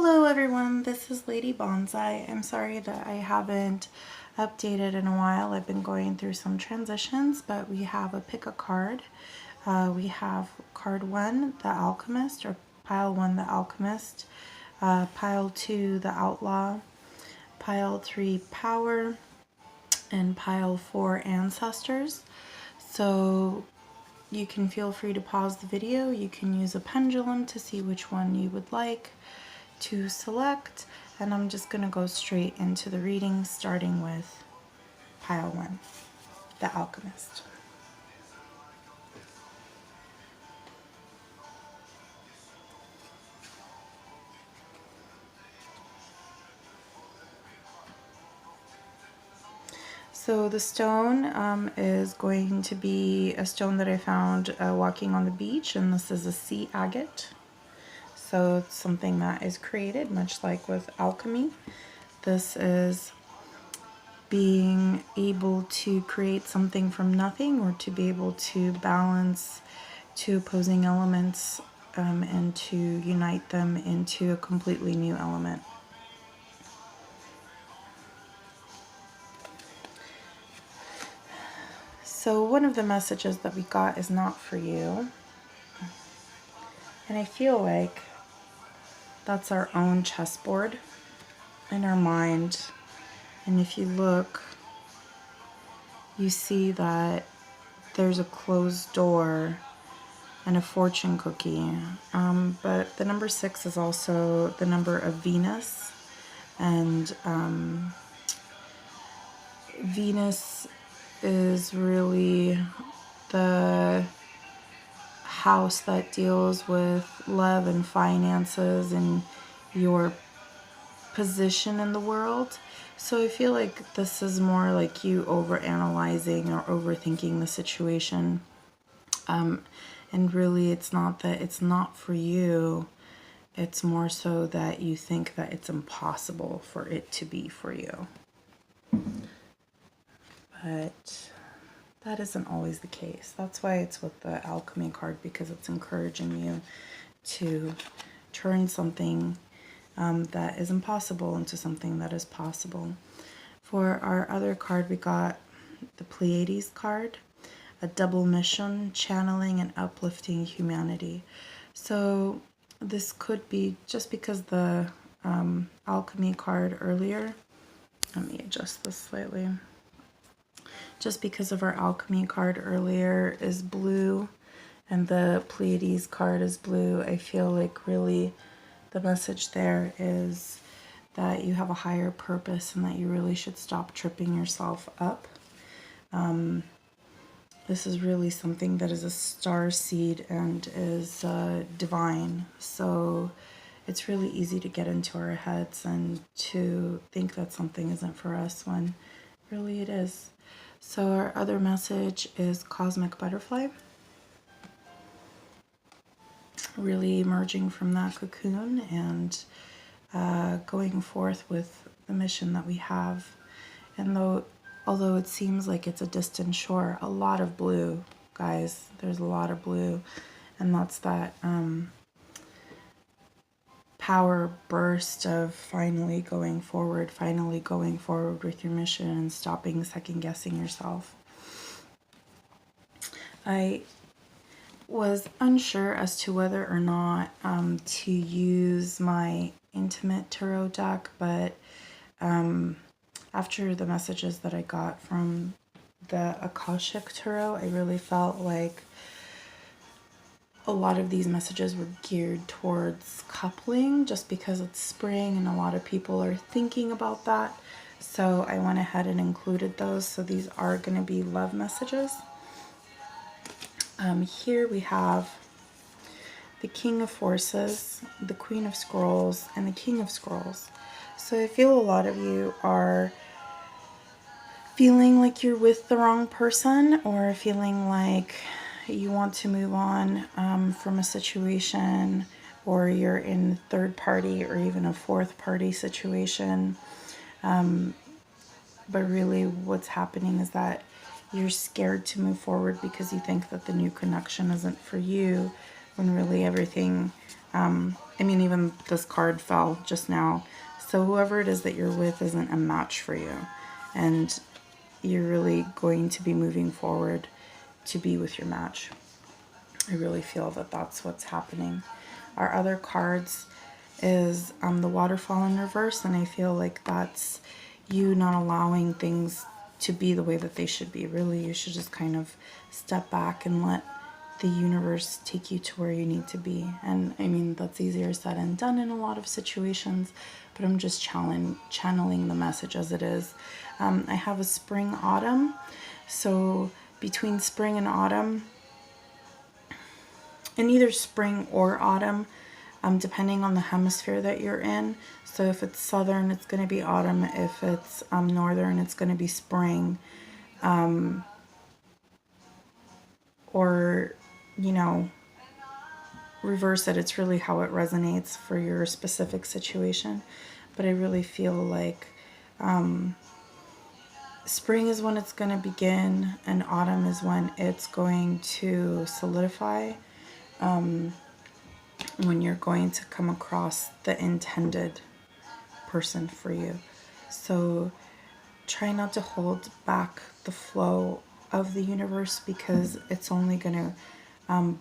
Hello everyone, this is Lady Bonsai. I'm sorry that I haven't updated in a while. I've been going through some transitions, but we have a pick a card. We have card 1, the Alchemist, or pile 1, the Alchemist, pile 2, the Outlaw, pile 3, Power, and pile 4, Ancestors. So you can feel free to pause the video. You can use a pendulum to see which one you would like to select, and I'm just going to go straight into the reading, starting with pile 1, the Alchemist. So the stone is going to be a stone that I found walking on the beach, and this is a sea agate. So it's something that is created, much like with alchemy. This is being able to create something from nothing, or to be able to balance two opposing elements and to unite them into a completely new element. So one of the messages that we got is not for you. And I feel like that's our own chessboard in our mind. And if you look, you see that there's a closed door and a fortune cookie. But the number 6 is also the number of Venus. And Venus is really the house that deals with love and finances and your position in the world. So I feel like this is more like you overanalyzing or overthinking the situation. And really it's not that it's not for you. It's more so that you think that it's impossible for it to be for you. But that isn't always the case. That's why it's with the alchemy card, because it's encouraging you to turn something that is impossible into something that is possible. For our other card, we got the Pleiades card, a double mission, channeling and uplifting humanity. So this could be, just because the alchemy card earlier, let me adjust this slightly. Just because of our alchemy card earlier is blue and the Pleiades card is blue, I feel like really the message there is that you have a higher purpose and that you really should stop tripping yourself up. This is really something that is a star seed and is divine. So it's really easy to get into our heads and to think that something isn't for us when really it is. So our other message is Cosmic Butterfly. Really emerging from that cocoon and going forth with the mission that we have. And although it seems like it's a distant shore, a lot of blue, guys. There's a lot of blue. And that's that power burst of finally going forward with your mission and stopping second guessing yourself. I was unsure as to whether or not to use my Intimate Tarot deck, but after the messages that I got from the Akashic Tarot, I really felt like a lot of these messages were geared towards coupling, just because it's spring and a lot of people are thinking about that. So I went ahead and included those. So these are going to be love messages. Here we have the King of Forces, the Queen of Scrolls, and the King of Scrolls. So I feel a lot of you are feeling like you're with the wrong person, or feeling like you want to move on from a situation, or you're in third party or even a fourth party situation. But really what's happening is that you're scared to move forward because you think that the new connection isn't for you, when really everything I mean, even this card fell just now. So whoever it is that you're with isn't a match for you. And you're really going to be moving forward to be with your match. I really feel that that's what's happening. Our other cards is the waterfall in reverse, and I feel like that's you not allowing things to be the way that they should be. Really, you should just kind of step back and let the universe take you to where you need to be. And I mean, that's easier said than done in a lot of situations, but I'm just channeling the message as it is. I have a spring autumn, so between spring and autumn, in either spring or autumn, depending on the hemisphere that you're in. So if it's southern, it's going to be autumn. If it's northern, it's going to be spring. Or, you know, reverse it. It's really how it resonates for your specific situation. But I really feel like spring is when it's going to begin, and autumn is when it's going to solidify. When you're going to come across the intended person for you. So try not to hold back the flow of the universe, because it's only going to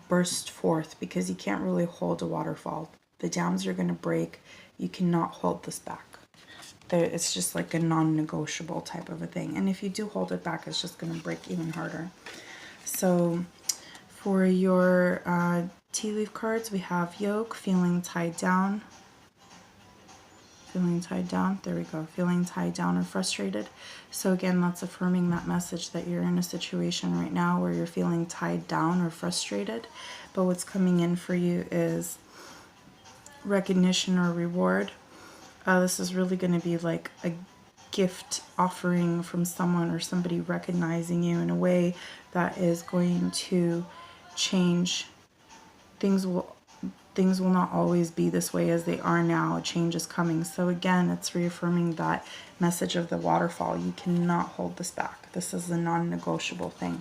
burst forth, because you can't really hold a waterfall. The dams are going to break. You cannot hold this back. It's just like a non-negotiable type of a thing. And if you do hold it back, it's just going to break even harder. So for your tea leaf cards, we have yoke, feeling tied down. Feeling tied down. There we go. Feeling tied down or frustrated. So again, that's affirming that message that you're in a situation right now where you're feeling tied down or frustrated. But what's coming in for you is recognition or reward. This is really going to be like a gift offering from someone, or somebody recognizing you in a way that is going to change. Things will not always be this way as they are now. A change is coming. So again, it's reaffirming that message of the waterfall. You cannot hold this back. This is a non-negotiable thing.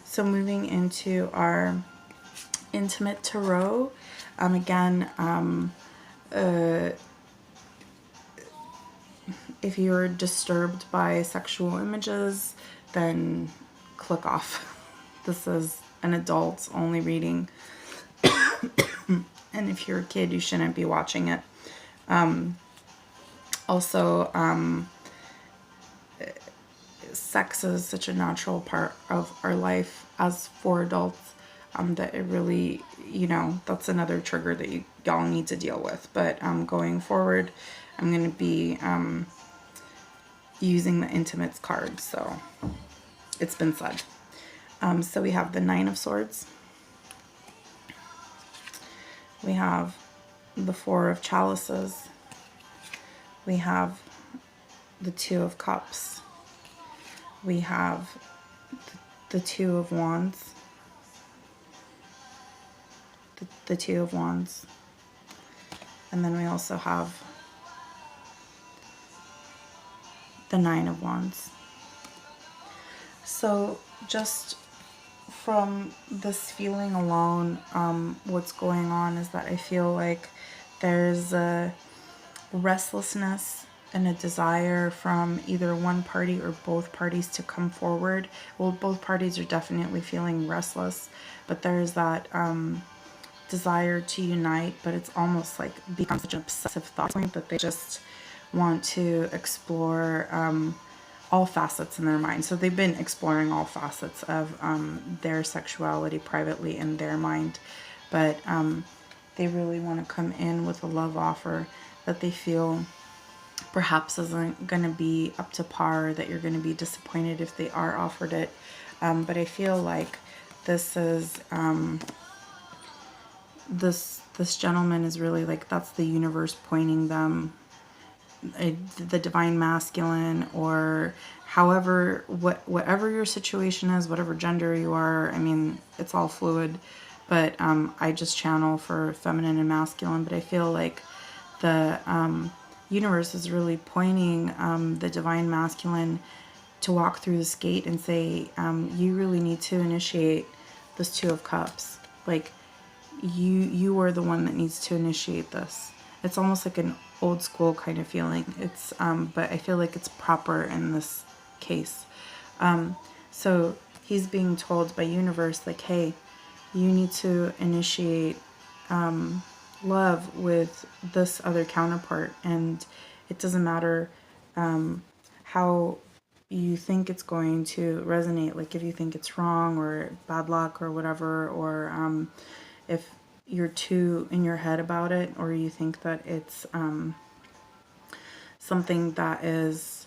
So moving into our intimate tarot. Again, if you're disturbed by sexual images, then click off. This is an adult only reading. And if you're a kid, you shouldn't be watching it. Also, sex is such a natural part of our life as for adults, that it really, you know, that's another trigger that y'all need to deal with. But going forward, I'm going to be using the Intimates card. So it's been said. So we have the Nine of Swords. We have the Four of Chalices. We have the Two of Cups. We have the Two of Wands. The Two of Wands. And then we also have the Nine of Wands. So just from this feeling alone, what's going on is that I feel like there's a restlessness and a desire from either one party or both parties to come forward. Well, both parties are definitely feeling restless, but there's that desire to unite, but it's almost like becomes such an obsessive thought point that they just want to explore all facets in their mind. So they've been exploring all facets of their sexuality privately in their mind, but they really want to come in with a love offer that they feel perhaps isn't going to be up to par, that you're going to be disappointed if they are offered it. But I feel like this is this gentleman is really like, that's the universe pointing them, the divine masculine, or however, whatever your situation is, whatever gender you are. I mean, it's all fluid, but I just channel for feminine and masculine. But I feel like the universe is really pointing the divine masculine to walk through this gate and say, you really need to initiate this Two of Cups. Like, you are the one that needs to initiate this. It's almost like an old school kind of feeling. It's but I feel like it's proper in this case. So he's being told by universe, like, hey, you need to initiate love with this other counterpart, and it doesn't matter how you think it's going to resonate, like if you think it's wrong or bad luck or whatever, or if you're too in your head about it, or you think that it's something that is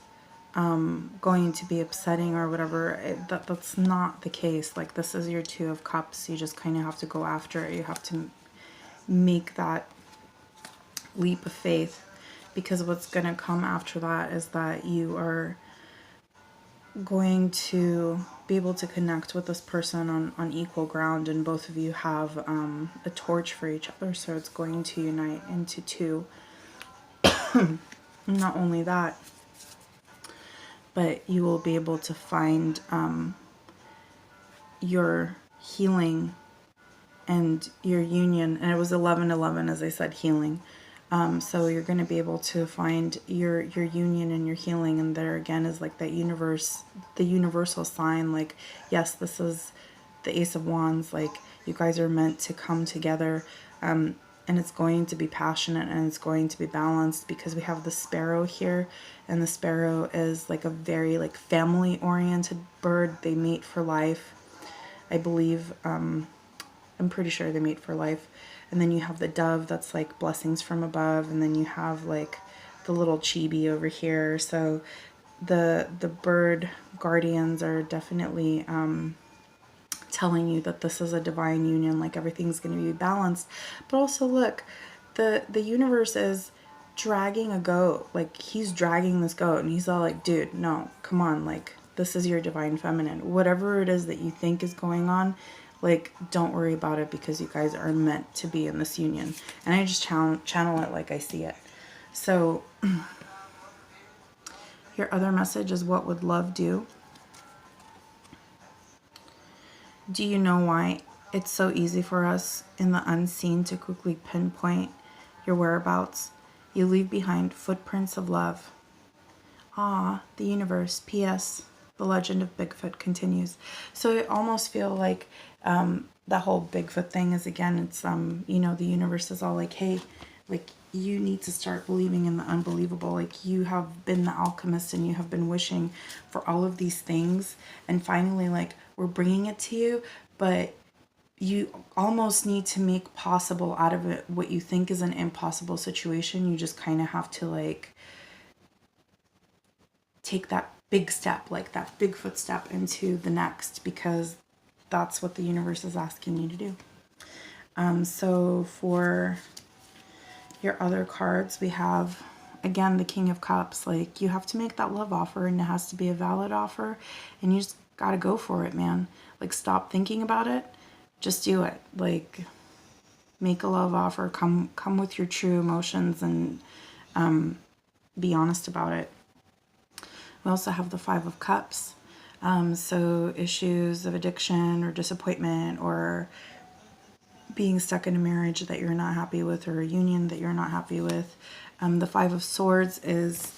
going to be upsetting or whatever, that's not the case. Like, this is your Two of Cups. You just kind of have to go after it. You have to make that leap of faith, because what's going to come after that is that you are going to be able to connect with this person on equal ground, and both of you have a torch for each other, so it's going to unite into two. Not only that, but you will be able to find your healing and your union. And it was 11-11, as I said, healing. So you're going to be able to find your union and your healing. And there again is like that universe, the universal sign, like, yes, this is the Ace of Wands. Like, you guys are meant to come together. And it's going to be passionate, and it's going to be balanced, because we have the sparrow here, and the sparrow is like a very like family oriented bird. They mate for life, I believe. I'm pretty sure they mate for life. And then you have the dove, that's like blessings from above, and then you have like the little chibi over here. So the bird guardians are definitely telling you that this is a divine union, like everything's going to be balanced. But also, look, the universe is dragging a goat. Like, he's dragging this goat, and he's all like, dude, no, come on, like, this is your divine feminine. Whatever it is that you think is going on, like, don't worry about it, because you guys are meant to be in this union. And I just channel it like I see it. So your other message is, what would love do? Do you know why it's so easy for us in the unseen to quickly pinpoint your whereabouts? You leave behind footprints of love. Ah, the universe. P.S. The legend of Bigfoot continues. So I almost feel like the whole Bigfoot thing is, again, it's, you know, the universe is all like, hey, like, you need to start believing in the unbelievable. Like, you have been the alchemist, and you have been wishing for all of these things, and finally, like, we're bringing it to you, but you almost need to make possible out of it what you think is an impossible situation. You just kind of have to, like, take that big step, like that Bigfoot step into the next, because that's what the universe is asking you to do. So for your other cards, we have, again, the King of Cups. Like, you have to make that love offer, and it has to be a valid offer, and you just gotta go for it, man. Like, stop thinking about it, just do it. Like, make a love offer, come with your true emotions, and be honest about it. We also have the Five of Cups. So issues of addiction or disappointment, or being stuck in a marriage that you're not happy with, or a union that you're not happy with. The Five of Swords is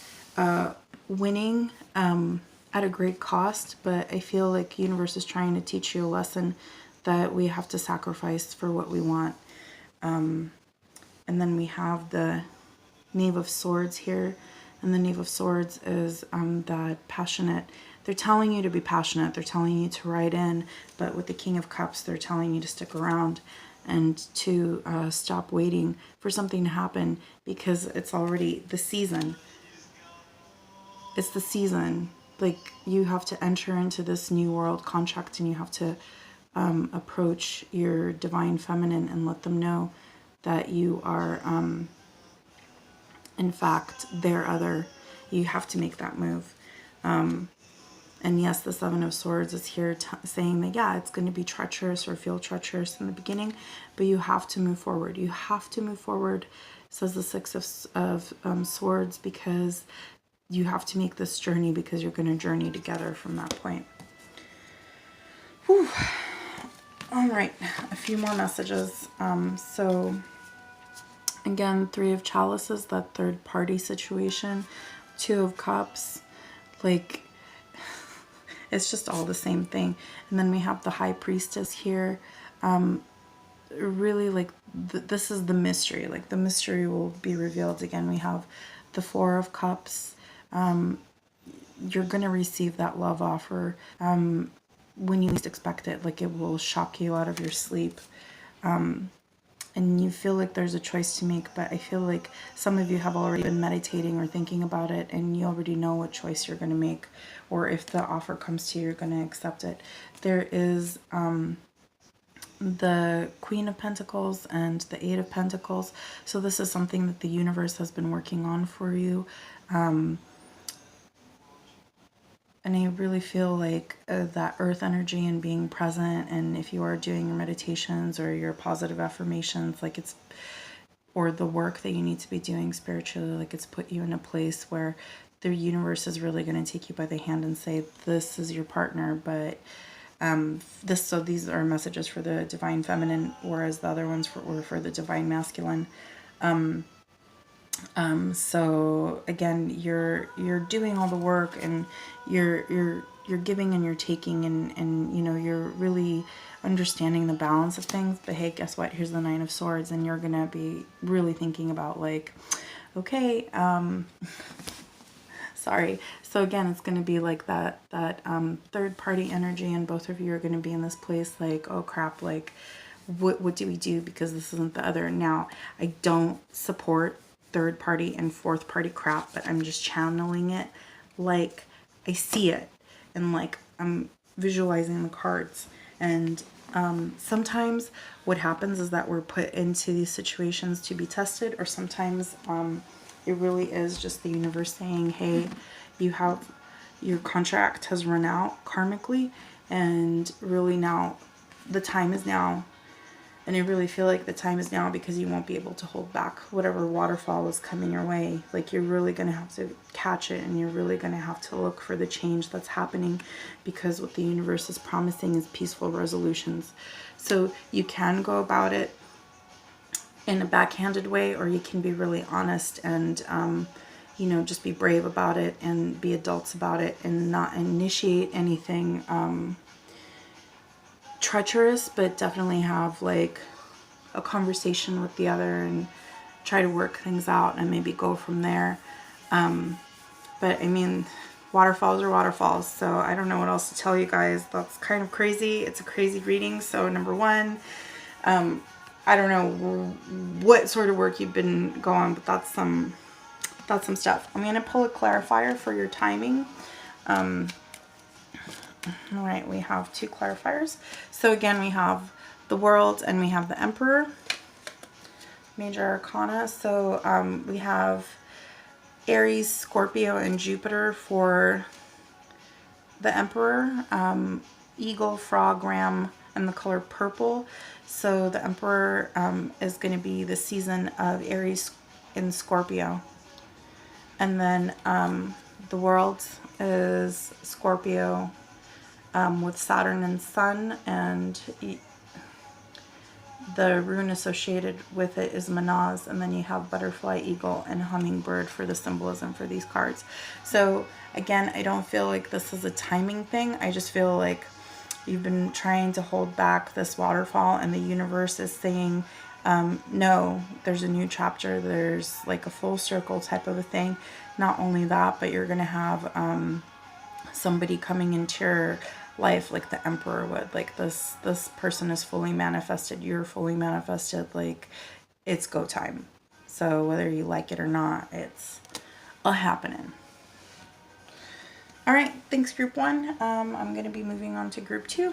winning at a great cost, but I feel like universe is trying to teach you a lesson that we have to sacrifice for what we want. And then we have the Knave of Swords here, and the Knave of Swords is that passionate. They're telling you to be passionate. They're telling you to ride in, but with the King of Cups, they're telling you to stick around and to stop waiting for something to happen, because it's already the season. It's the season. Like, you have to enter into this new world contract, and you have to approach your divine feminine and let them know that you are, in fact, their other. You have to make that move. And yes, the Seven of Swords is here saying that, yeah, it's going to be treacherous or feel treacherous in the beginning, but you have to move forward. You have to move forward, says the Six of Swords, because you have to make this journey, because you're going to journey together from that point. Whew. All right, a few more messages. So again, Three of Chalices, that third party situation, Two of Cups, like it's just all the same thing. And then we have the High Priestess here. Really, like this is the mystery. Like the mystery will be revealed again. We have the Four of Cups. You're gonna receive that love offer when you least expect it. Like it will shock you out of your sleep. And you feel like there's a choice to make, but I feel like some of you have already been meditating or thinking about it, and you already know what choice you're going to make, or if the offer comes to you, you're going to accept it. There is the Queen of Pentacles and the Eight of Pentacles. So this is something that the universe has been working on for you. And I really feel like that earth energy and being present, and if you are doing your meditations or your positive affirmations, like it's, or the work that you need to be doing spiritually, like it's put you in a place where the universe is really going to take you by the hand and say, this is your partner. But so these are messages for the divine feminine, whereas the other ones were for the divine masculine. So again, you're doing all the work, and you're giving and you're taking, and you know, you're really understanding the balance of things. But hey, guess what? Here's the Nine of Swords, and you're gonna be really thinking about like, okay, sorry. So again, it's gonna be like that third party energy, and both of you are gonna be in this place like, oh crap, like what do we do, because this isn't the other. Now, I don't support third party and fourth party crap, but I'm just channeling it like I see it, and like I'm visualizing the cards. And sometimes what happens is that we're put into these situations to be tested, or sometimes it really is just the universe saying, hey, you have, your contract has run out karmically, and really now the time is now. And I really feel like the time is now, because you won't be able to hold back whatever waterfall is coming your way. Like you're really going to have to catch it, and you're really going to have to look for the change that's happening, because what the universe is promising is peaceful resolutions. So you can go about it in a backhanded way, or you can be really honest and, you know, just be brave about it and be adults about it, and not initiate anything treacherous, but definitely have like a conversation with the other and try to work things out and maybe go from there. But I mean, waterfalls are waterfalls, so I don't know what else to tell you guys. That's kind of crazy. It's a crazy reading. So number one, I don't know what sort of work you've been going, but that's some stuff. I'm going to pull a clarifier for your timing. All right, we have two clarifiers. So again, we have the World and we have the Emperor, major arcana. So we have Aries, Scorpio, and Jupiter for the Emperor, Eagle, Frog, Ram, and the color purple. So the Emperor is going to be the season of Aries in Scorpio. And then the World is Scorpio, with Saturn and Sun, and the rune associated with it is Manaz, and then you have butterfly, eagle, and hummingbird for the symbolism for these cards. So again, I don't feel like this is a timing thing. I just feel like you've been trying to hold back this waterfall, and the universe is saying, no, there's a new chapter. There's like a full circle type of a thing. Not only that, but you're going to have somebody coming into your life like the Emperor would. Like this person is fully manifested, you're fully manifested, like it's go time. So whether you like it or not, it's a happening. All right, thanks group one. I'm going to be moving on to group two.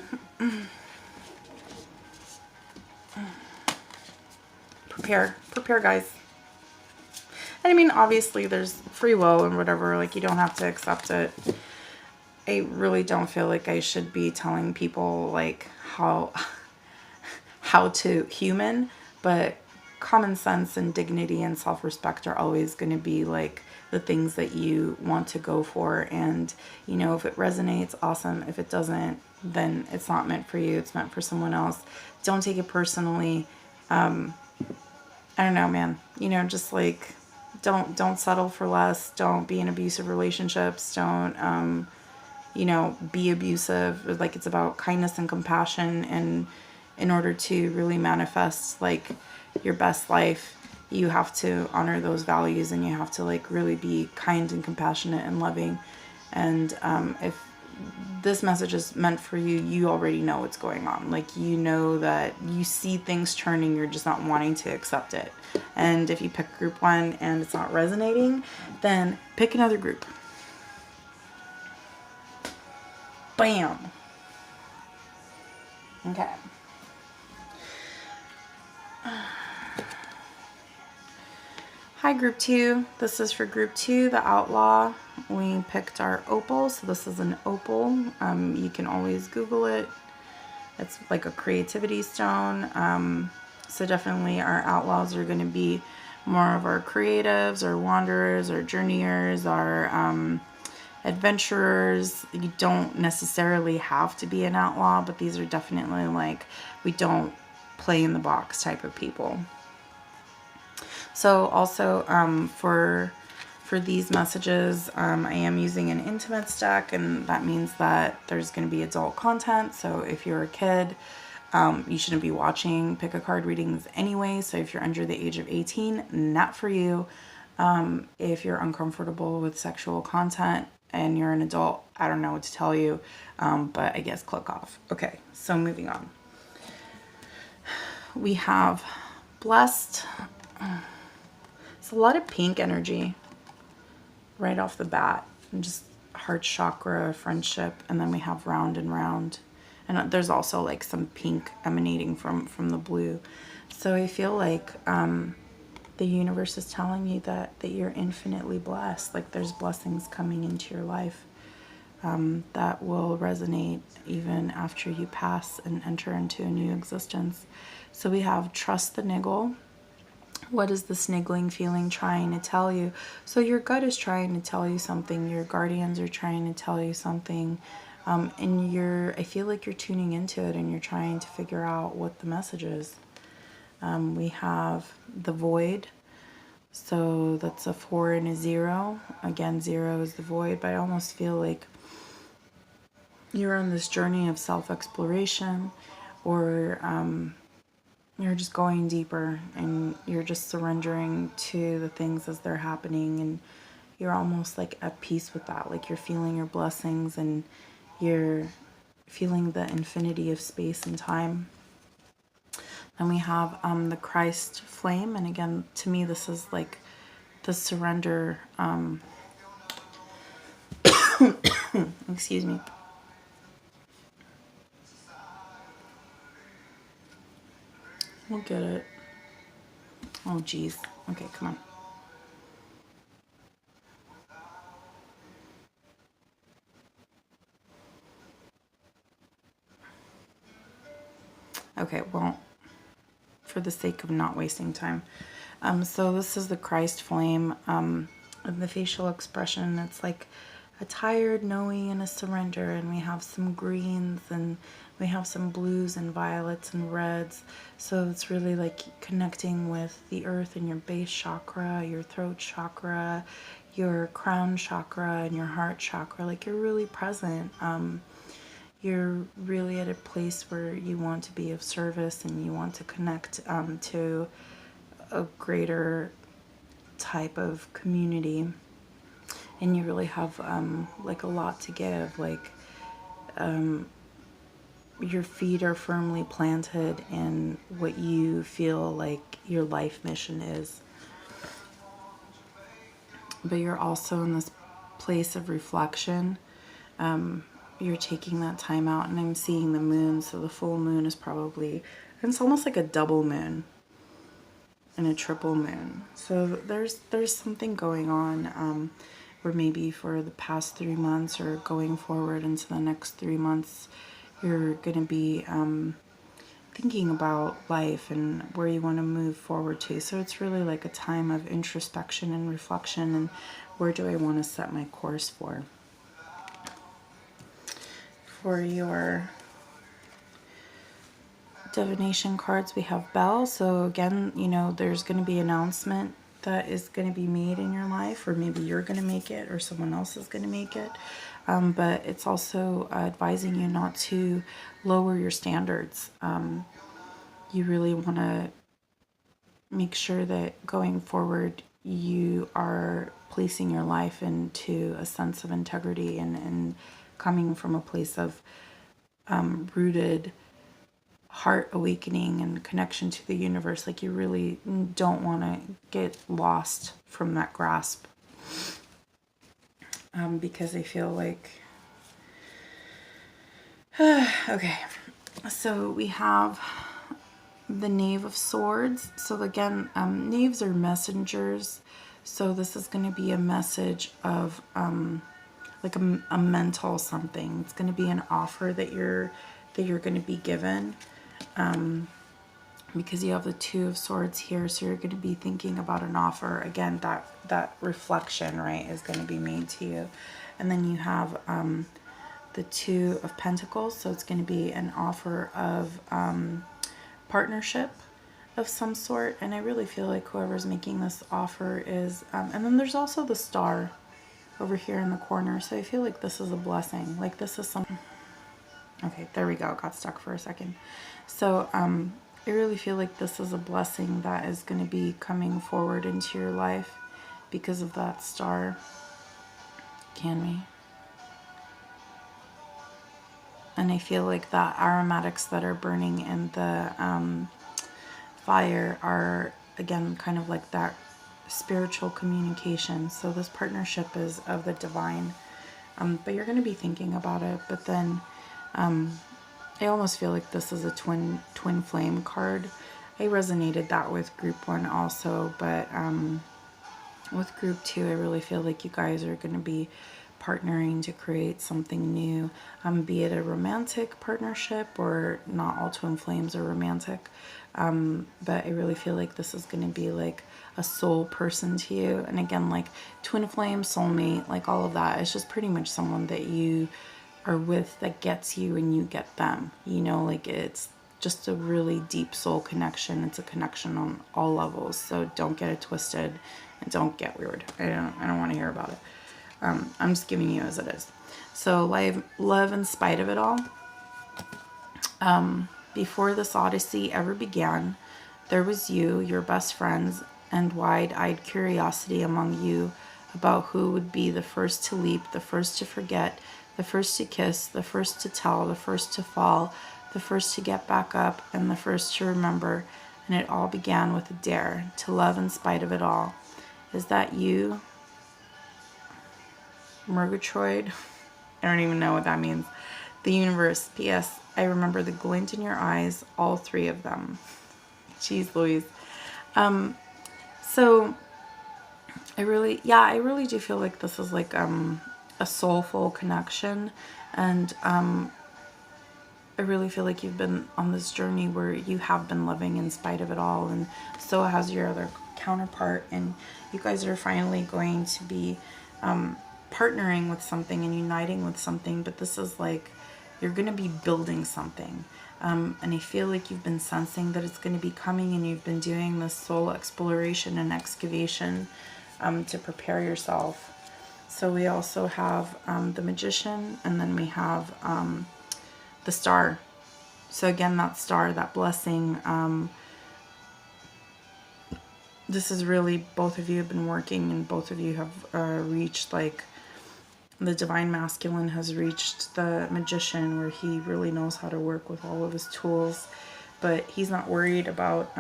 Prepare guys. And I mean, obviously there's free will and whatever, like you don't have to accept it. I really don't feel like I should be telling people like how to human, but common sense and dignity and self-respect are always going to be like the things that you want to go for. And, you know, if it resonates, awesome. If it doesn't, then it's not meant for you. It's meant for someone else. Don't take it personally. I don't know, man. You know, just like, don't settle for less. Don't be in abusive relationships. Don't, you know, be abusive. Like, it's about kindness and compassion. And in order to really manifest like your best life, you have to honor those values, and you have to like really be kind and compassionate and loving. And if this message is meant for you, you already know what's going on. Like, you know that you see things turning, you're just not wanting to accept it. And if you pick group 1 and it's not resonating, then pick another group. Bam. Okay. Hi, group 2. This is for group 2, the outlaw. We picked our opal, so this is an opal. You can always Google it. It's like a creativity stone. So definitely our outlaws are going to be more of our creatives, our wanderers, our journeyers, our adventurers. You don't necessarily have to be an outlaw, but these are definitely like, we don't play in the box type of people. So also for these messages, I am using an intimate deck, and that means that there's going to be adult content. So if you're a kid, you shouldn't be watching pick a card readings anyway. So if you're under the age of 18, not for you. If you're uncomfortable with sexual content and you're an adult, I don't know what to tell you, but I guess click off. Okay, so moving on. We have blessed. It's a lot of pink energy right off the bat, and just heart chakra, friendship, and then we have round and round, and there's also like some pink emanating from the blue. So I feel like the universe is telling you that you're infinitely blessed. Like, there's blessings coming into your life that will resonate even after you pass and enter into a new existence. So we have trust the niggle. What is this niggling feeling trying to tell you? So your gut is trying to tell you something. Your guardians are trying to tell you something. And I feel like you're tuning into it and you're trying to figure out what the message is. We have the void. So that's a 4 and a 0. Again, 0 is the void, but I almost feel like you're on this journey of self-exploration, or you're just going deeper, and you're just surrendering to the things as they're happening, and you're almost like at peace with that. Like, you're feeling your blessings, and you're feeling the infinity of space and time. Then we have the Christ flame, and again, to me, this is like the surrender. Excuse me. We'll get it. Oh, geez. Okay, come on. Okay, well, for the sake of not wasting time. So this is the Christ flame. And the facial expression, it's like a tired knowing and a surrender. And we have some greens, and we have some blues and violets and reds. So it's really like connecting with the earth and your base chakra, your throat chakra, your crown chakra, and your heart chakra. Like, you're really present. You're really at a place where you want to be of service, and you want to connect to a greater type of community, and you really have like a lot to give. Like, your feet are firmly planted in what you feel like your life mission is, but you're also in this place of reflection. You're taking that time out, and I'm seeing the moon, so the full moon is probably, and it's almost like a double moon and a triple moon. So there's something going on where maybe for the past 3 months, or going forward into the next 3 months, you're going to be thinking about life and where you want to move forward to. So it's really like a time of introspection and reflection, and where do I want to set my course for. For your divination cards, we have Bell. So again, you know, there's going to be an announcement that is going to be made in your life, or maybe you're going to make it, or someone else is going to make it. But it's also advising you not to lower your standards. You really want to make sure that going forward you are placing your life into a sense of integrity, and coming from a place of rooted heart awakening and connection to the universe. Like, you really don't want to get lost from that grasp, because I feel like okay, so we have the Knave of Swords. So again, knaves are messengers. So this is going to be a message of like a mental something. It's going to be an offer that you're going to be given, because you have the Two of Swords here. So you're going to be thinking about an offer. Again, that reflection, right, is going to be made to you. And then you have the Two of Pentacles. So it's going to be an offer of partnership of some sort. And I really feel like whoever's making this offer is and then there's also the Star over here in the corner. So I feel like this is a blessing. Like, this is some... Okay, there we go. Got stuck for a second. So I really feel like this is a blessing that is going to be coming forward into your life because of that Star. Can we? And I feel like the aromatics that are burning in the fire are, again, kind of like that spiritual communication. So this partnership is of the divine, but you're going to be thinking about it. But then I almost feel like this is a twin flame card. I resonated that with group 1 also, but with group 2, I really feel like you guys are going to be partnering to create something new, be it a romantic partnership, or not all twin flames are romantic, but I really feel like this is going to be like a soul person to you. And again, like twin flame, soulmate, like all of that, it's just pretty much someone that you are with that gets you and you get them, you know, like it's just a really deep soul connection. It's a connection on all levels, so don't get it twisted and don't get weird. I don't want to hear about it. I'm just giving you as it is. So love in spite of it all. Before this odyssey ever began, there was you, your best friends, and wide-eyed curiosity among you about who would be the first to leap, the first to forget, the first to kiss, the first to tell, the first to fall, the first to get back up, and the first to remember. And it all began with a dare to love in spite of it all. Is that you, Murgatroyd? I don't even know what that means. The universe. P.S. I remember the glint in your eyes, all 3 of them. Jeez Louise. So I really do feel like this is like a soulful connection, and I really feel like you've been on this journey where you have been loving in spite of it all, and so has your other counterpart, and you guys are finally going to be partnering with something and uniting with something. But this is like you're going to be building something, and I feel like you've been sensing that it's going to be coming, and you've been doing this soul exploration and excavation to prepare yourself. So we also have the Magician, and then we have the Star. So again, that Star, that blessing, this is really, both of you have been working, and both of you have reached, like, the Divine Masculine has reached the Magician, where he really knows how to work with all of his tools, but he's not worried about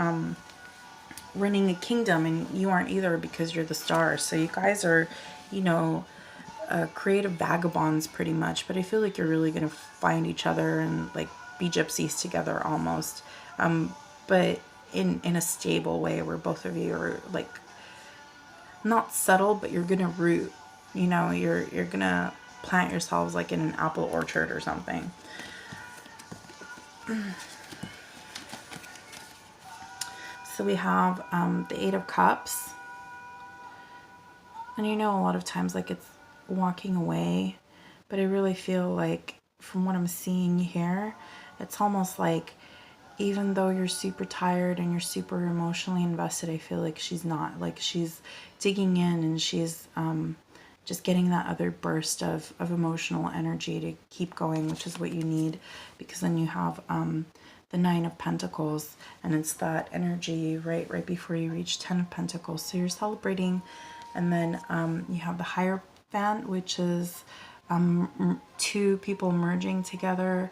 running a kingdom, and you aren't either, because you're the Star. So you guys are, you know, creative vagabonds pretty much, but I feel like you're really going to find each other and like be gypsies together almost, but in a stable way, where both of you are like not settled, but you're going to root, you know, you're going to plant yourselves like in an apple orchard or something. So we have the Eight of Cups. And you know, a lot of times, like, it's walking away, but I really feel like, from what I'm seeing here, it's almost like, even though you're super tired and you're super emotionally invested, I feel like she's not. Like, she's digging in, and she's just getting that other burst of emotional energy to keep going, which is what you need, because then you have the Nine of Pentacles, and it's that energy right before you reach Ten of Pentacles. So you're celebrating. And then you have the Hierophant, which is two people merging together.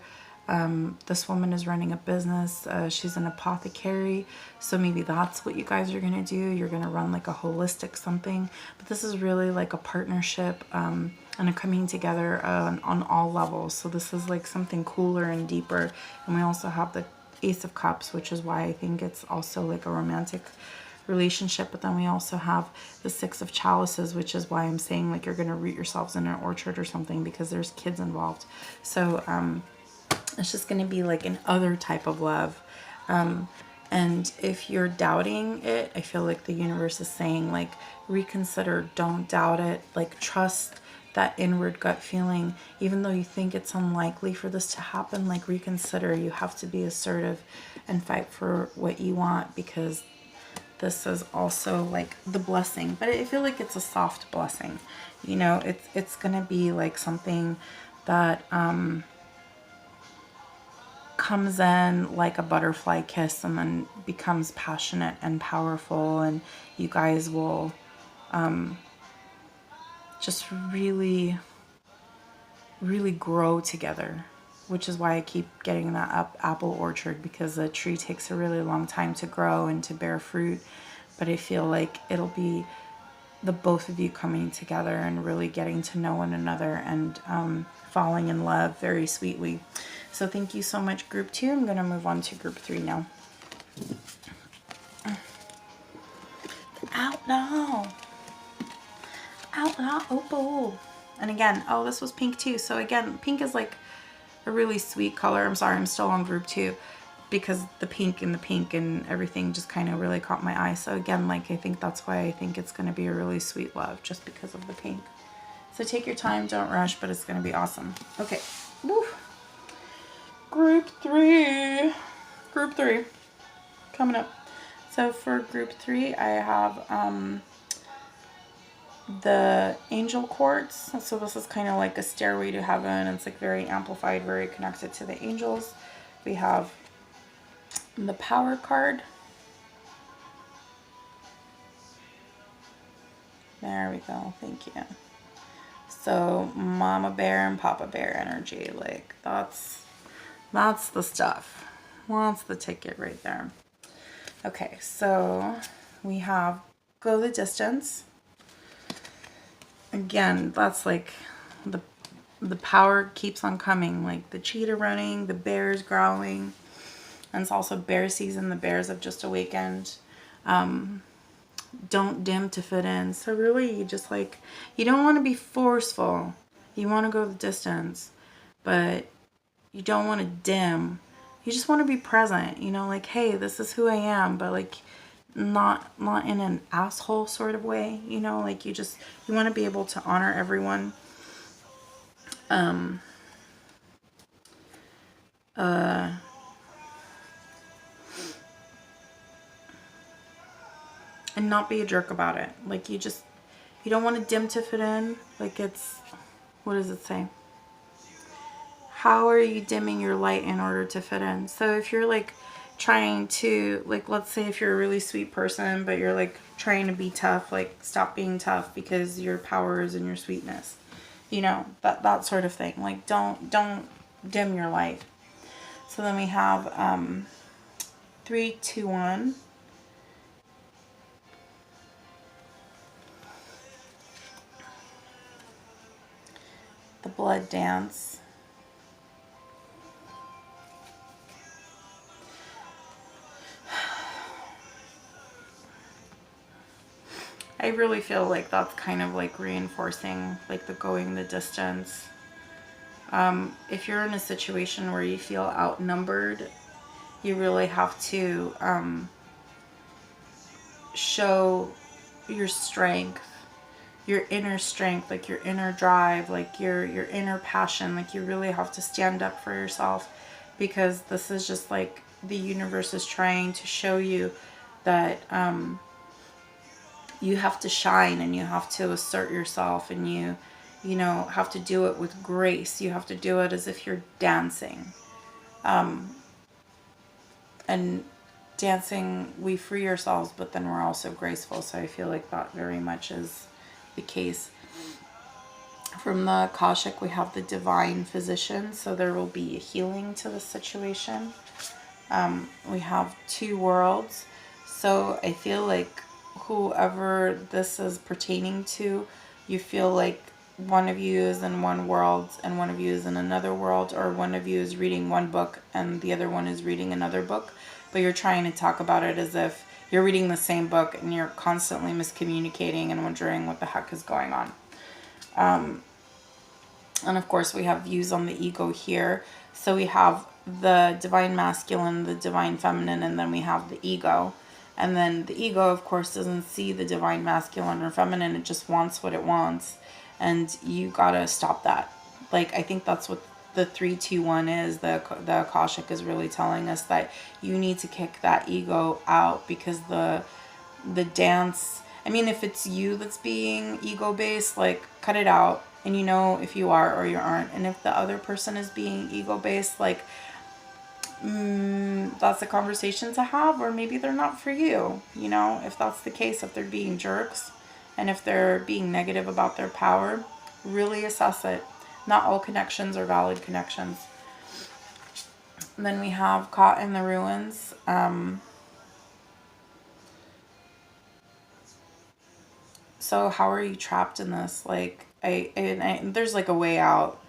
This woman is running a business. She's an apothecary. So maybe that's what you guys are going to do. You're going to run like a holistic something. But this is really like a partnership and a coming together on all levels. So this is like something cooler and deeper. And we also have the Ace of Cups, which is why I think it's also like a romantic relationship. But then we also have the Six of Chalices, which is why I'm saying like you're going to root yourselves in an orchard or something, because there's kids involved. So it's just going to be like an other type of love. And if you're doubting it, I feel like the universe is saying like reconsider, don't doubt it, like trust that inward gut feeling. Even though you think it's unlikely for this to happen, like reconsider. You have to be assertive and fight for what you want, because this is also like the blessing, but I feel like it's a soft blessing. You know, it's gonna be like something that comes in like a butterfly kiss and then becomes passionate and powerful, and you guys will just really grow together, which is why I keep getting that apple orchard, because a tree takes a really long time to grow and to bear fruit. But I feel like it'll be the both of you coming together and really getting to know one another and falling in love very sweetly. So thank you so much, group 2. I'm going to move on to group 3 now. Outlaw opal. And again, oh, this was pink too. So again, pink is like a really sweet color. I'm sorry, I'm still on group 2, because the pink and everything just kind of really caught my eye. So again, like, I think that's why I think it's going to be a really sweet love, just because of the pink. So take your time, don't rush, but it's going to be awesome. Okay. Woo. Group 3 coming up. So for group 3, I have the Angel Quartz. So this is kind of like a stairway to heaven. It's like very amplified, very connected to the angels. We have the Power card. There we go. Thank you. So Mama Bear and Papa Bear energy, like that's the stuff. That's the ticket right there. Okay, so we have Go the Distance. Again, that's like the power keeps on coming, like the cheetah running, the bears growling, and it's also bear season. The bears have just awakened. Don't dim to fit in. So really, you just like, you don't want to be forceful. You want to go the distance, but you don't want to dim. You just want to be present, you know, like, hey, this is who I am, but like not in an asshole sort of way, you know, like you want to be able to honor everyone. And not be a jerk about it. Like you don't want to dim to fit in. Like it's, what does it say? How are you dimming your light in order to fit in? So if you're like trying to, like, let's say if you're a really sweet person, but you're like trying to be tough, like stop being tough because your power is in your sweetness. You know, that sort of thing. Like don't dim your light. So then we have 3, 2, 1. The Blood Dance. I really feel like that's kind of like reinforcing like the going the distance. If you're in a situation where you feel outnumbered, you really have to show your strength, your inner strength, like your inner drive, like your inner passion. Like you really have to stand up for yourself, because this is just like the universe is trying to show you that you have to shine, and you have to assert yourself, and you know, have to do it with grace. You have to do it as if you're dancing. And dancing, we free ourselves, but then we're also graceful. So I feel like that very much is the case. From the Akashic, we have the divine physician, so there will be a healing to the situation. We have two worlds, so I feel like whoever this is pertaining to, you feel like one of you is in one world and one of you is in another world, or one of you is reading one book and the other one is reading another book, but you're trying to talk about it as if you're reading the same book and you're constantly miscommunicating and wondering what the heck is going on. And of course, we have views on the ego here. So we have the divine masculine, the divine feminine, and then we have the ego. And then the ego, of course, doesn't see the divine masculine or feminine. It just wants what it wants. And you gotta stop that. Like, I think that's what the 3-2-1 is. The Akashic is really telling us that you need to kick that ego out, because the dance, I mean, if it's you that's being ego based, like, cut it out. And you know if you are or you aren't. And if the other person is being ego based, like, that's a conversation to have, or maybe they're not for you. You know, if that's the case, if they're being jerks and if they're being negative about their power, really assess it. Not all connections are valid connections. And then we have Caught in the Ruins. So how are you trapped in this? Like, there's like a way out.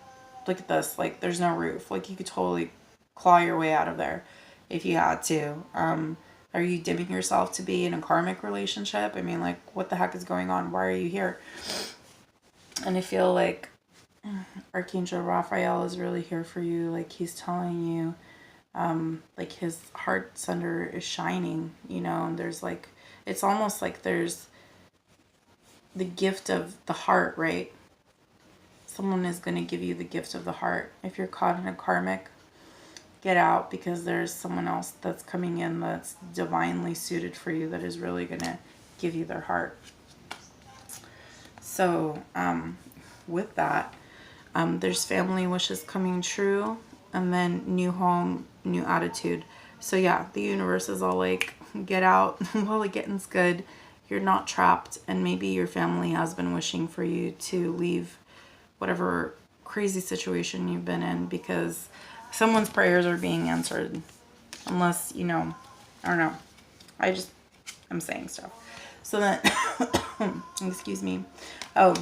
Look at this. Like, there's no roof. Like, you could totally claw your way out of there if you had to. Are you dimming yourself to be in a karmic relationship? I mean, like, what the heck is going on? Why are you here? And I feel like Archangel Raphael is really here for you. Like, he's telling you, like, his heart center is shining, you know, and there's like, it's almost like there's the gift of the heart, right? Someone is going to give you the gift of the heart. If you're caught in a karmic, get out, because there's someone else that's coming in that's divinely suited for you, that is really going to give you their heart. So with that, there's family wishes coming true, and then new home, new attitude. So yeah, the universe is all like, get out while the getting's good. You're not trapped, and maybe your family has been wishing for you to leave whatever crazy situation you've been in, because someone's prayers are being answered. Unless, you know, I don't know. I'm saying stuff. So then, excuse me. Oh,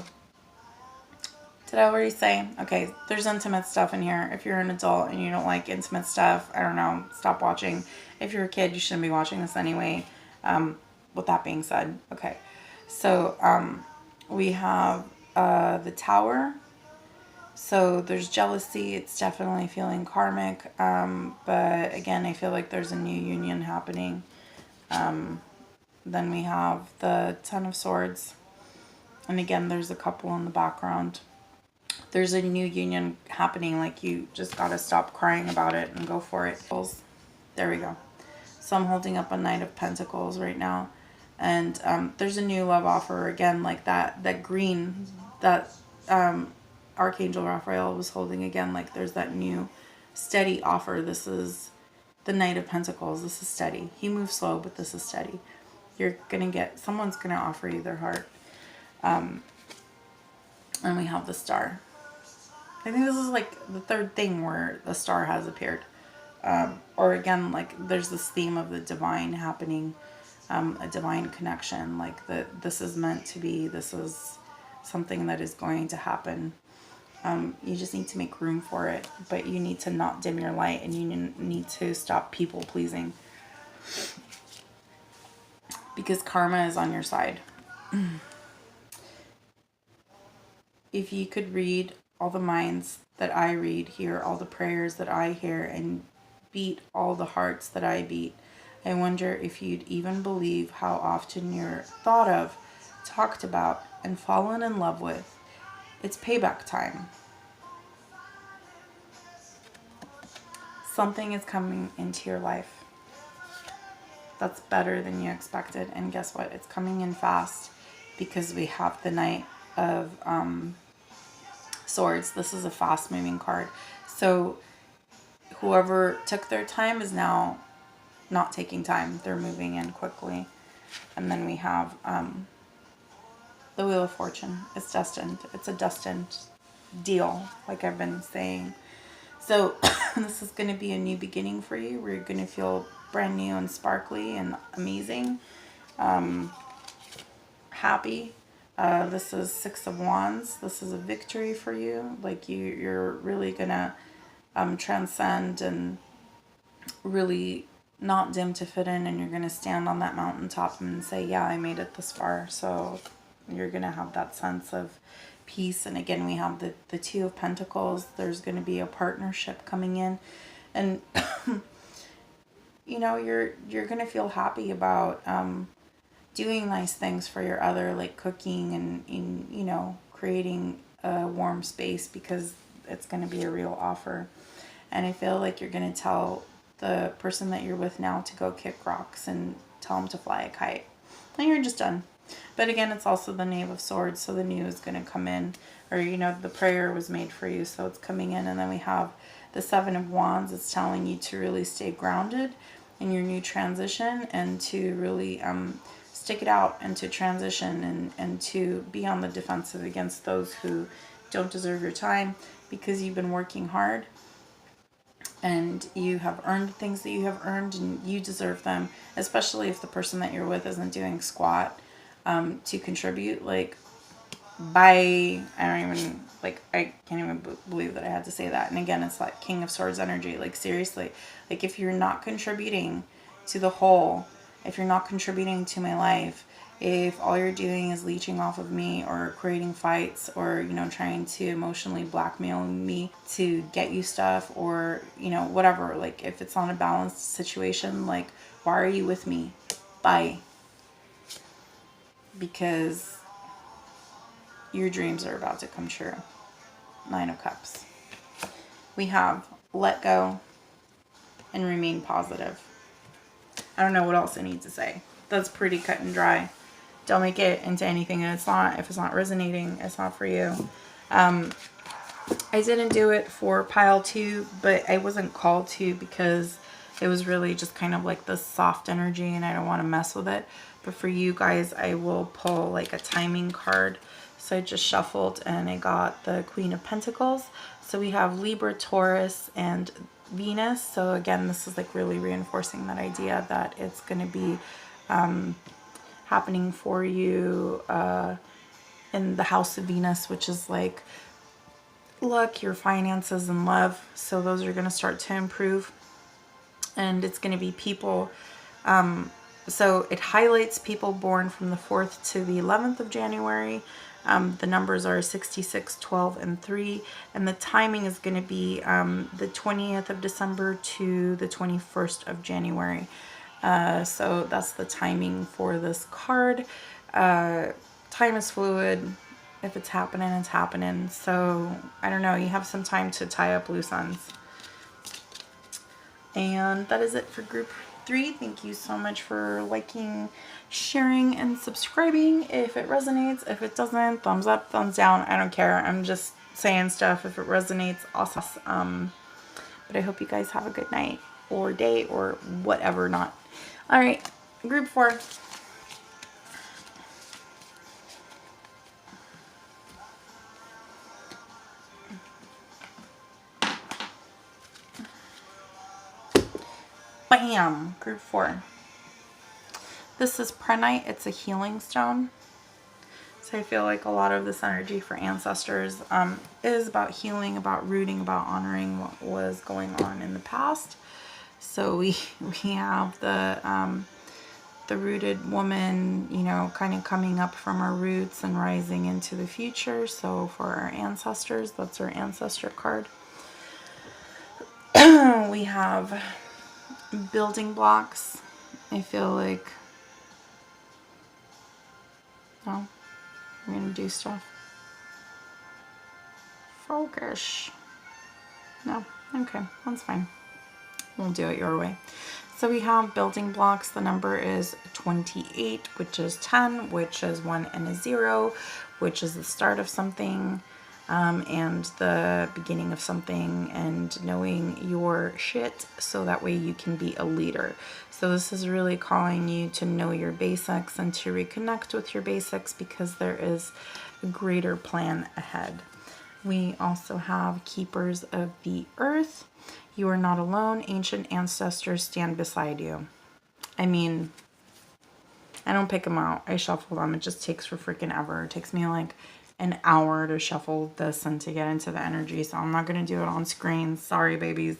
did I already say? Okay, there's intimate stuff in here. If you're an adult and you don't like intimate stuff, I don't know, stop watching. If you're a kid, you shouldn't be watching this anyway. With that being said, okay. So, we have the Tower. So there's jealousy. It's definitely feeling karmic. But again, I feel like there's a new union happening. Then we have the Ten of Swords. And again, there's a couple in the background. There's a new union happening. Like, you just got to stop crying about it and go for it. There we go. So I'm holding up a Knight of Pentacles right now. And there's a new love offer. Again, like that green, that Archangel Raphael was holding. Again, like, there's that new steady offer. This is the Knight of Pentacles. This is steady. He moves slow, but this is steady. You're going to get, someone's going to offer you their heart. And we have the Star. I think this is like the third thing where the Star has appeared. Or again, like, there's this theme of the divine happening, a divine connection. Like, this is meant to be. This is something that is going to happen. You just need to make room for it, but you need to not dim your light, and you need to stop people pleasing, because karma is on your side. If you could read all the minds that I read, hear all the prayers that I hear, and beat all the hearts that I beat, I wonder if you'd even believe how often you're thought of, talked about, and fallen in love with. It's payback time. Something is coming into your life that's better than you expected. And guess what? It's coming in fast because we have the Knight of Swords. This is a fast moving card. So whoever took their time is now not taking time. They're moving in quickly. And then we have the Wheel of Fortune. It's destined. It's a destined deal, like I've been saying. So this is going to be a new beginning for you, where you're going to feel brand new and sparkly and amazing, happy. This is Six of Wands. This is a victory for you. Like you're really going to transcend and really not dim to fit in, and you're going to stand on that mountaintop and say, yeah, I made it this far. So you're going to have that sense of peace. And again, we have the Two of Pentacles. There's going to be a partnership coming in, and you know, you're going to feel happy about doing nice things for your other, like cooking and you know, creating a warm space, because it's going to be a real offer. And I feel like you're going to tell the person that you're with now to go kick rocks and tell them to fly a kite, and you're just done. But again, it's also the Knave of Swords, so the new is going to come in, or you know, the prayer was made for you, so it's coming in. And then we have the Seven of Wands. It's telling you to really stay grounded in your new transition, and to really stick it out, and to transition, and to be on the defensive against those who don't deserve your time, because you've been working hard and you have earned things that you have earned, and you deserve them, especially if the person that you're with isn't doing squat to contribute. Like, I can't even believe that I had to say that. And again, it's like King of Swords energy. Like, seriously, like if you're not contributing to the whole, if you're not contributing to my life, if all you're doing is leeching off of me, or creating fights, or, you know, trying to emotionally blackmail me to get you stuff, or, you know, whatever, like if it's not a balanced situation, like, why are you with me? Bye. Because your dreams are about to come true. Nine of Cups. We have let go and remain positive. I don't know what else I need to say. That's pretty cut and dry. Don't make it into anything that it's not. If it's not resonating, it's not for you. I didn't do it for pile 2, but I wasn't called to, because it was really just kind of like this soft energy, and I don't want to mess with it. But for you guys, I will pull like a timing card. So I just shuffled, and I got the Queen of Pentacles. So we have Libra, Taurus, and Venus. So again, this is like really reinforcing that idea that it's going to be happening for you in the house of Venus, which is like luck, your finances, and love. So those are going to start to improve, and it's going to be people. So it highlights people born from the 4th to the 11th of January. The numbers are 66, 12, and 3. And the timing is going to be the 20th of December to the 21st of January. So that's the timing for this card. Time is fluid. If it's happening, it's happening. So I don't know. You have some time to tie up loose ends. And that is it for group 3. Thank you so much for liking, sharing, and subscribing if it resonates. If it doesn't, thumbs up, thumbs down. I don't care. I'm just saying stuff. If it resonates, awesome. But I hope you guys have a good night or day or whatever not. All right, group 4. Bam! Group 4. This is Prehnite. It's a healing stone. So I feel like a lot of this energy for ancestors is about healing, about rooting, about honoring what was going on in the past. So we have the rooted woman, you know, kind of coming up from our roots and rising into the future. So for our ancestors, that's our ancestor card. We have building blocks. I feel like, no, I'm gonna do stuff. Focus. No, okay, that's fine. We'll do it your way. So we have building blocks. The number is 28, which is 10, which is 1 and a 0, which is the start of something, and the beginning of something, and knowing your shit so that way you can be a leader. So this is really calling you to know your basics and to reconnect with your basics, because there is a greater plan ahead. We also have keepers of the earth. You are not alone. Ancient ancestors stand beside you. I mean, I don't pick them out. I shuffle them. It just takes for freaking ever. It takes me like an hour to shuffle this and to get into the energy. So I'm not going to do it on screen. Sorry, babies.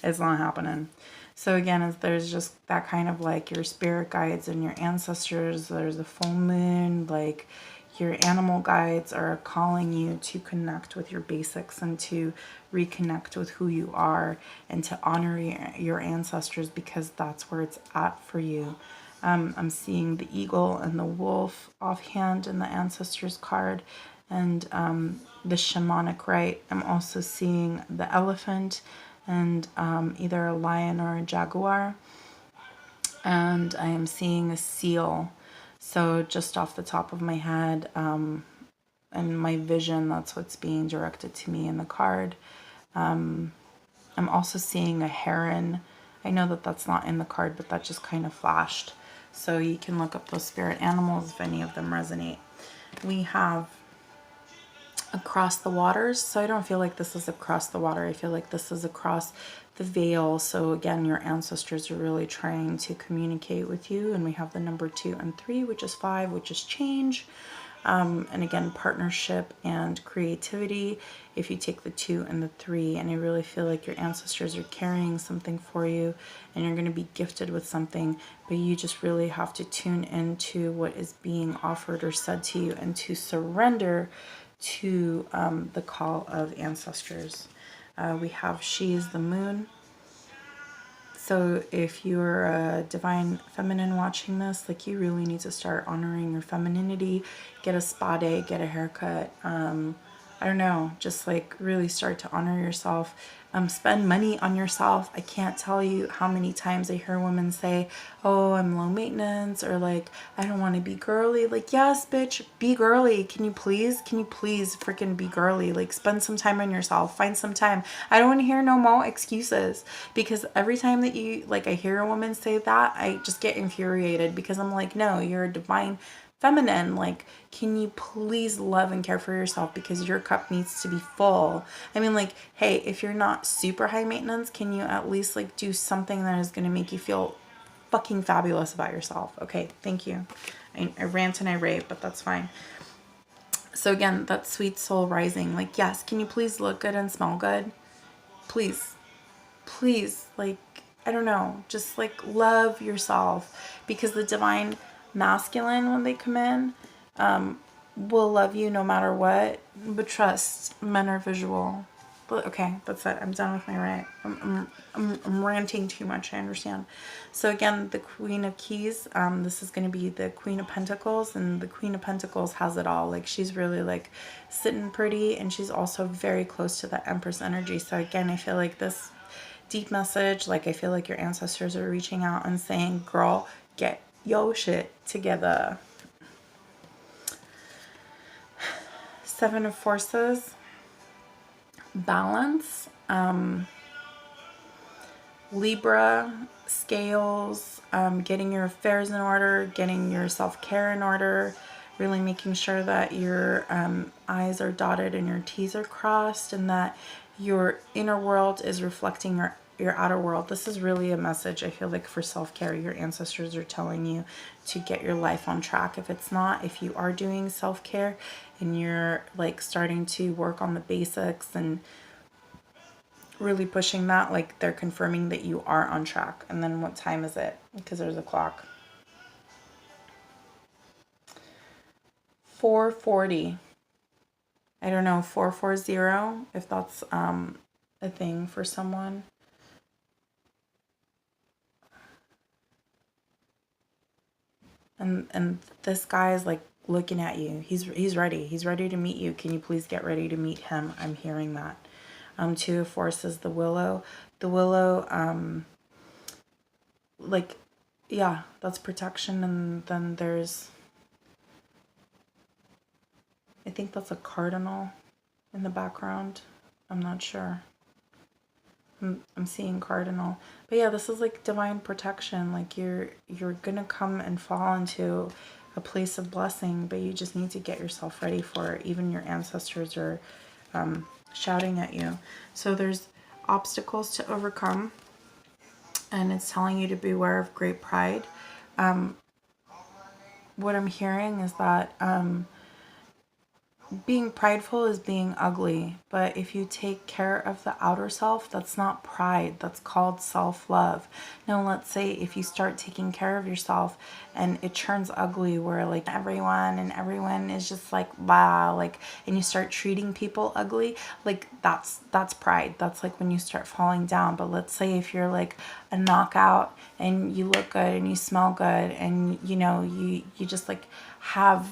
It's not happening. So again, there's just that kind of like your spirit guides and your ancestors. There's a full moon, like your animal guides are calling you to connect with your basics and to reconnect with who you are and to honor your ancestors, because that's where it's at for you. I'm seeing the eagle and the wolf offhand in the ancestors card, and the shamanic rite. I'm also seeing the elephant and either a lion or a jaguar, and I am seeing a seal. So just off the top of my head, and my vision, that's what's being directed to me in the card. I'm also seeing a heron. I know that that's not in the card, but that just kind of flashed. So you can look up those spirit animals if any of them resonate. We have across the waters. So I don't feel like this is across the water. I feel like this is across the veil. So again, your ancestors are really trying to communicate with you. And we have the number 2 and 3, which is 5, which is change. And again, partnership and creativity. If you take the 2 and the 3, and I really feel like your ancestors are carrying something for you, and you're going to be gifted with something, but you just really have to tune into what is being offered or said to you, and to surrender to the call of ancestors. We have she is the moon. So if you're a divine feminine watching this, like, you really need to start honoring your femininity, get a spa day, get a haircut. I don't know, just like really start to honor yourself. Spend money on yourself. I can't tell you how many times I hear women say, oh, I'm low maintenance, or like, I don't want to be girly. Like, yes, bitch, be girly. Can you please freaking be girly? Like, spend some time on yourself. Find some time. I don't want to hear no more excuses, because every time that I hear a woman say that, I just get infuriated, because I'm like, no, you're a divine feminine. Like, can you please love and care for yourself, because your cup needs to be full. I mean, like, hey, if you're not super high maintenance, can you at least like do something that is going to make you feel fucking fabulous about yourself? Okay, thank you. I rant and I rave, but that's fine. So again, that sweet soul rising, like, yes, can you please look good and smell good? Please, like, I don't know, just like love yourself, because the divine masculine, when they come in, will love you no matter what. But trust, men are visual. But okay, that's it. I'm done with my rant. I'm ranting too much. I understand. So again, the Queen of Keys. This is going to be the Queen of Pentacles, and the Queen of Pentacles has it all. Like, she's really like sitting pretty, and she's also very close to the Empress energy. So again, I feel like this deep message, like, I feel like your ancestors are reaching out and saying, girl, get yo shit together. 7 of Forces, balance, Libra, scales, getting your affairs in order, getting your self-care in order, really making sure that your I's are dotted and your T's are crossed, and that your inner world is reflecting your outer world. This is really a message, I feel like, for self-care. Your ancestors are telling you to get your life on track. If it's not, if you are doing self-care and you're like starting to work on the basics and really pushing that, like, they're confirming that you are on track. And then what time is it? Because there's a clock. 4:40. I don't know, 440, if that's a thing for someone. And this guy is like looking at you. He's ready. He's ready to meet you. Can you please get ready to meet him? I'm hearing that. Two of Forces, the Willow. The Willow, like, yeah, that's protection. And then there's, I think that's a cardinal in the background. I'm not sure. I'm seeing cardinal. But yeah, this is like divine protection. Like you're gonna come and fall into a place of blessing, but you just need to get yourself ready for it. Even your ancestors are shouting at you. So there's obstacles to overcome, and it's telling you to beware of great pride. What I'm hearing is that being prideful is being ugly, but if you take care of the outer self, that's not pride, that's called self-love. Now let's say if you start taking care of yourself and it turns ugly, where like everyone is just like wow, like, and you start treating people ugly, like that's pride. That's like when you start falling down. But let's say if you're like a knockout and you look good and you smell good and you know you just like have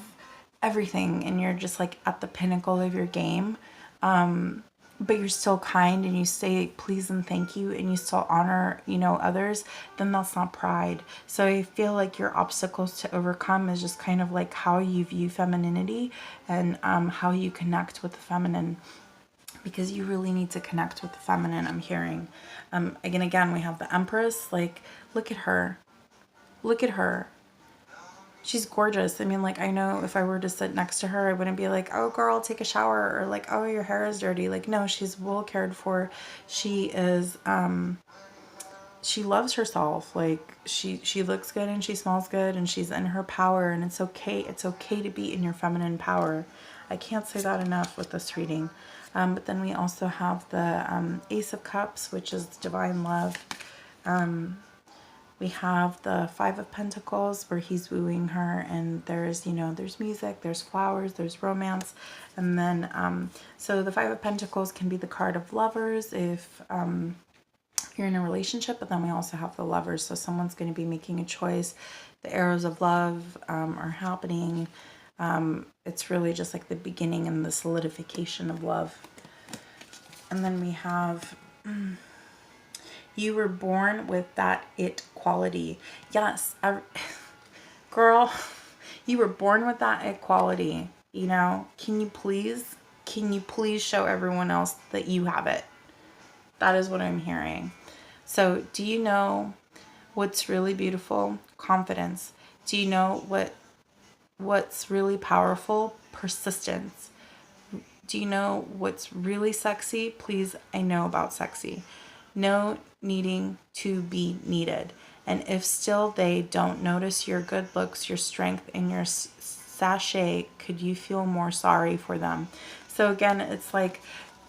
everything and you're just like at the pinnacle of your game, but you're still kind and you say please and thank you and you still honor, you know, others, then that's not pride. So I feel like your obstacles to overcome is just kind of like how you view femininity and how you connect with the feminine, because you really need to connect with the feminine, I'm hearing. Again, we have the Empress. Like, look at her. Look at her. She's gorgeous. I mean, like, I know if I were to sit next to her, I wouldn't be like, oh, girl, take a shower, or like, oh, your hair is dirty. Like, no, she's well cared for. She is, she loves herself. Like, she looks good and she smells good and she's in her power, and it's okay. It's okay to be in your feminine power. I can't say that enough with this reading. But then we also have the Ace of Cups, which is divine love. We have the Five of Pentacles where he's wooing her, and there's, you know, there's music, there's flowers, there's romance. And then, so the Five of Pentacles can be the card of lovers if you're in a relationship, but then we also have the Lovers. So someone's going to be making a choice. The arrows of love are happening. It's really just like the beginning and the solidification of love. And then we have... you were born with that it quality. Yes, girl, you were born with that it quality. You know, can you please show everyone else that you have it? That is what I'm hearing. So do you know what's really beautiful? Confidence. Do you know what's really powerful? Persistence. Do you know what's really sexy? Please, I know about sexy. No needing to be needed. And if still they don't notice your good looks, your strength, and your sachet, could you feel more sorry for them? So again, it's like,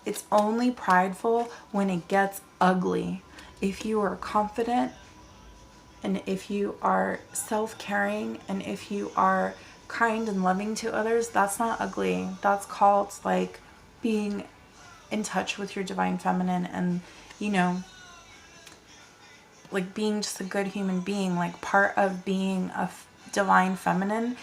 it's only prideful when it gets ugly. If you are confident, and if you are self-caring, and if you are kind and loving to others, that's not ugly. That's called like being in touch with your divine feminine, and you know, like being just a good human being. Like part of being a divine feminine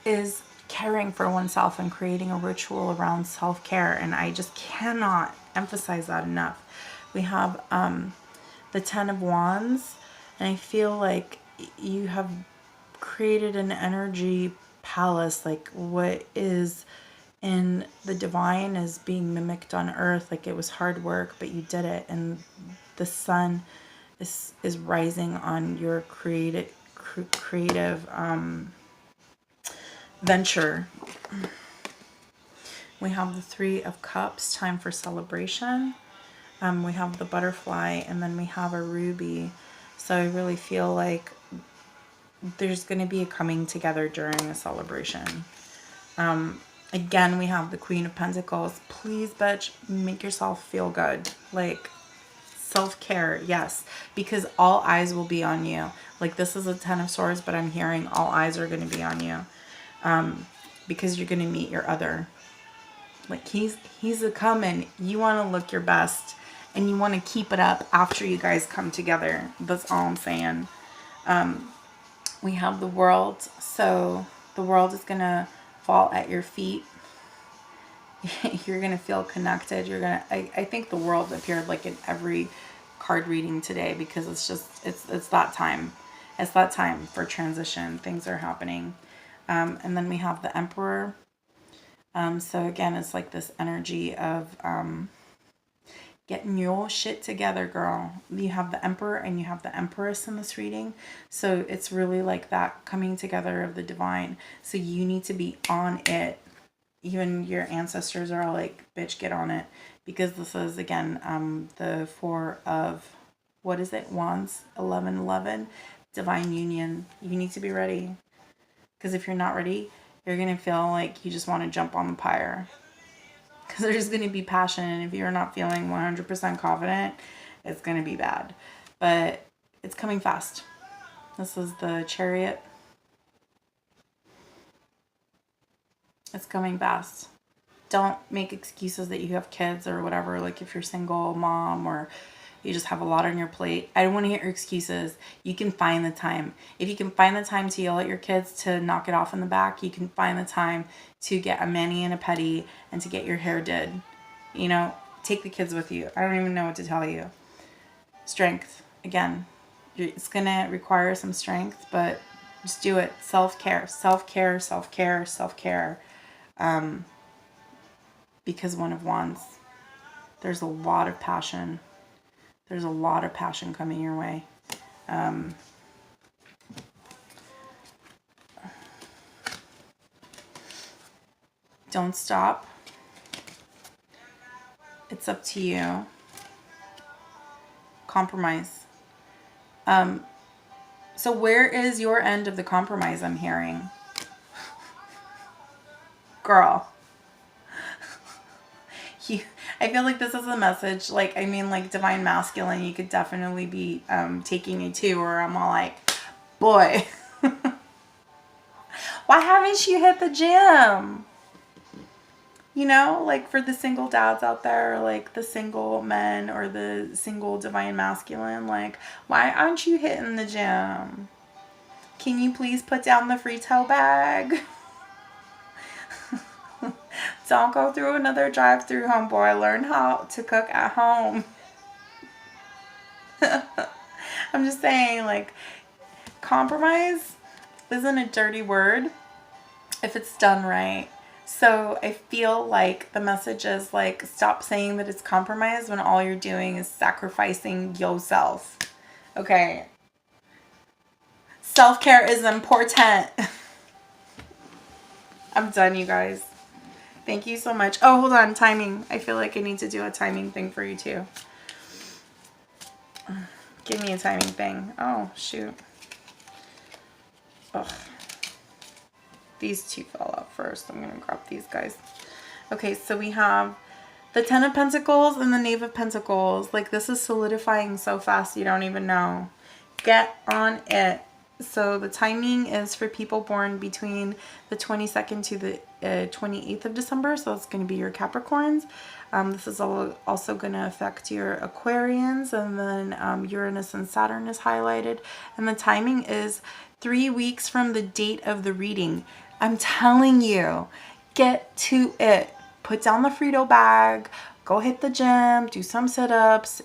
is caring for oneself and creating a ritual around self-care. And I just cannot emphasize that enough. We have the Ten of Wands, and I feel like you have created an energy palace. Like what is in the divine is being mimicked on earth. Like it was hard work, but you did it, and the sun is rising on your creative venture. We have the Three of Cups, time for celebration. We have the butterfly, and then we have a ruby. So I really feel like there's going to be a coming together during a celebration. Again, we have the Queen of Pentacles. Please, bitch, make yourself feel good. Like, self-care, yes. Because all eyes will be on you. Like, this is a Ten of Swords, but I'm hearing all eyes are going to be on you. Because you're going to meet your other. Like, he's a coming. You want to look your best. And you want to keep it up after you guys come together. That's all I'm saying. We have the world. So the world is going to fall at your feet. You're going to feel connected. You're going to, I think the world appeared like in every card reading today, because it's just, it's that time. It's that time for transition. Things are happening. And then we have the Emperor. So again, it's like this energy of getting your shit together, girl. You have the Emperor and you have the Empress in this reading. So it's really like that coming together of the divine. So you need to be on it. Even your ancestors are all like, bitch, get on it. Because this is, again, the 4 of, what is it? Wands, 1111, divine union. You need to be ready. Because if you're not ready, you're going to feel like you just want to jump on the pyre. Because there's going to be passion. And if you're not feeling 100% confident, it's going to be bad. But it's coming fast. This is the Chariot. It's coming fast. Don't make excuses that you have kids or whatever. Like if you're single mom or you just have a lot on your plate. I don't want to hear your excuses. You can find the time. If you can find the time to yell at your kids to knock it off in the back, you can find the time to get a mani and a pedi and to get your hair did. You know, take the kids with you. I don't even know what to tell you. Strength. Again, it's going to require some strength, but just do it. Self-care, self-care, self-care, self-care. Because one of Wands, there's a lot of passion. There's a lot of passion coming your way. Don't stop. It's up to you. Compromise. So where is your end of the compromise I'm hearing? Girl. I feel like this is a message, like, I mean, like, divine masculine, you could definitely be taking me to, where I'm all like, boy, why haven't you hit the gym? You know, like, for the single dads out there, like the single men or the single divine masculine, like, why aren't you hitting the gym? Can you please put down the free toe bag? Don't go through another drive-through, homeboy. Learn how to cook at home. I'm just saying, like, compromise isn't a dirty word if it's done right. So I feel like the message is, like, stop saying that it's compromise when all you're doing is sacrificing yourself. Okay. Self-care is important. I'm done, you guys. Thank you so much. Oh, hold on. Timing. I feel like I need to do a timing thing for you too. Give me a timing thing. Oh, shoot. Ugh. These two fell out first. I'm going to grab these guys. Okay, so we have the 10 of Pentacles and the Knave of Pentacles. Like, this is solidifying so fast you don't even know. Get on it. So the timing is for people born between the 22nd to the 28th of December. So it's going to be your Capricorns. This is also going to affect your Aquarians. And then Uranus and Saturn is highlighted. And the timing is 3 weeks from the date of the reading. I'm telling you, get to it. Put down the Frito bag. Go hit the gym. Do some sit-ups.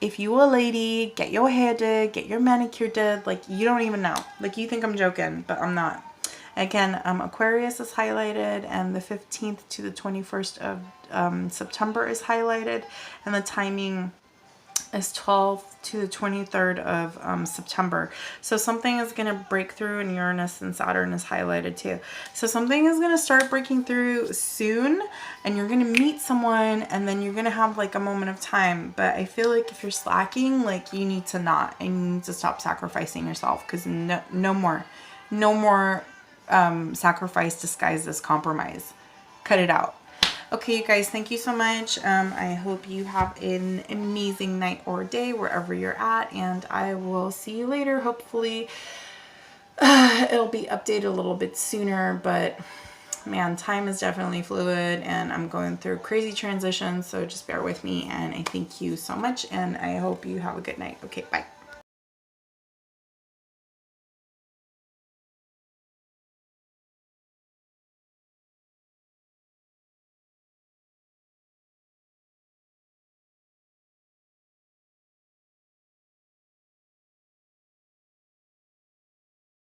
If you a lady, get your hair did, get your manicure did. Like, you don't even know. Like, you think I'm joking, but I'm not. Again, Aquarius is highlighted, and the 15th to the 21st of September is highlighted, and the timing is 12th to the 23rd of September. So something is going to break through, and Uranus and Saturn is highlighted too. So something is going to start breaking through soon, and you're going to meet someone, and then you're going to have like a moment of time. But I feel like if you're slacking, like, you need to not, and you need to stop sacrificing yourself, because no more sacrifice disguised as compromise. Cut it out. Okay, you guys, thank you so much. I hope you have an amazing night or day wherever you're at, and I will see you later. Hopefully, it'll be updated a little bit sooner, but man, time is definitely fluid, and I'm going through crazy transitions, so just bear with me, and I thank you so much, and I hope you have a good night. Okay, bye.